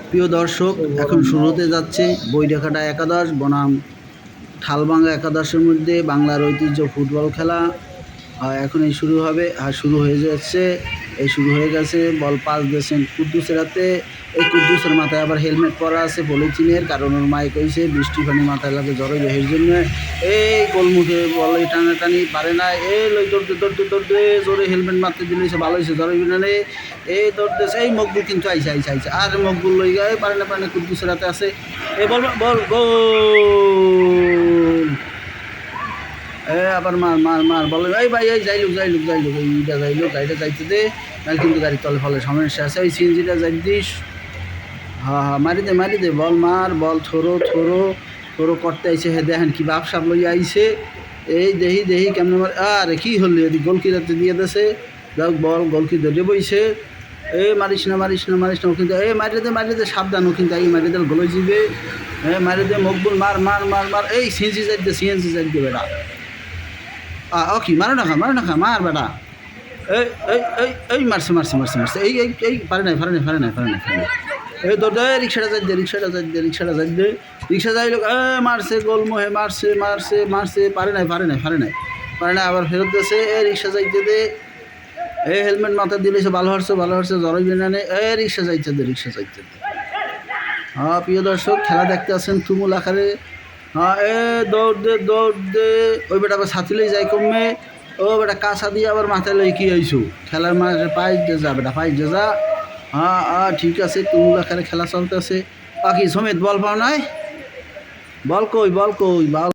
প্রিয় দর্শক, এখন শুরু হতে যাচ্ছে বৈরাখাটা একাদশ বনাম ঠালভাঙ্গা একাদশের মধ্যে বাংলার ঐতিহ্য ফুটবল খেলা। এখনই শুরু হবে, শুরু হয়ে যাচ্ছে, এই শুরু হয়ে গেছে। বল পাস দিয়েছেন কুদ্দুসের হাতে। এই কুদ্দুসের মাথায় আবার হেলমেট পরা আছে পলিথিনের, কারণ ওর মাইক হয়েছে বৃষ্টি পানি মাথায় লাগে জড়াইবে এর জন্য। এই গোলমুখে বল টানাটানি পারে না। এই লই দৌড়তে দৌড়তে দৌড়তে জোরে হেলমেট মারতে দিলেছে, ভালো হয়েছে জড়াইবে না রে। এই দৌড়তেছে, এই মকবুল কিন্তু আইসে আইসে আইসে, আর মকবুল লই গায়ে পারে না কুদ্দুসের হাতে আছে। এই বল বল গোল। আবার মার মার মার বলে এই ভাই এই যাইলুক এইটা যাইলুক, গাড়িটা যাইতে দে, নাহলে কিন্তু গাড়ির তলে ফলে সমস্যা আছে। ওই সিএনজিটা যাই দিস। মারি দে বল মার, বল থোরো করতে আইছে। হে দেখেন কি বাপ সাপ লইয়া আইছে। এই দেহি কেমন মার, আরে কি হলো এদিক গোলকি রাতে দিয়ে দেছে। যাক বল গোলকি ধরে বইছে। মারিস না ও কিন্তু মারি দে সাবধান, ও কিন্তু এই মারি দে গোল যাবে। মারি দে মকবুল মার মার মার মার। এই সিএনজি যাই দে বেটা। কি মারো না খা মার বেটা। এই মারছে এই পারে নাই। এই তোর রিক্সাটা যাই দে রিক্সা যাই লোক মারছে গোল মোহে মারছে পারে নাই আবার ফেরত দিয়েছে। রিক্সা যাইতে দে। হেলমেট মাথা দিলেছে, ভালো হারছে জড়াই বিনানে। রিক্সা যাইতে দে। প্রিয় দর্শক, খেলা দেখতে আসেন তুমুল আকারে। দৌড় দে। ওই বেটা আবার ছাতিলেই যায় কমে। ও বেটা কাঁচা দিয়ে আবার মাথায় লই কি হইছু খেলার মাঝে পাইস দে যা। ঠিক আছে, তুমুল আকারে খেলা চলতেছে। কি সমেত বল পাও নাই? বল কই বল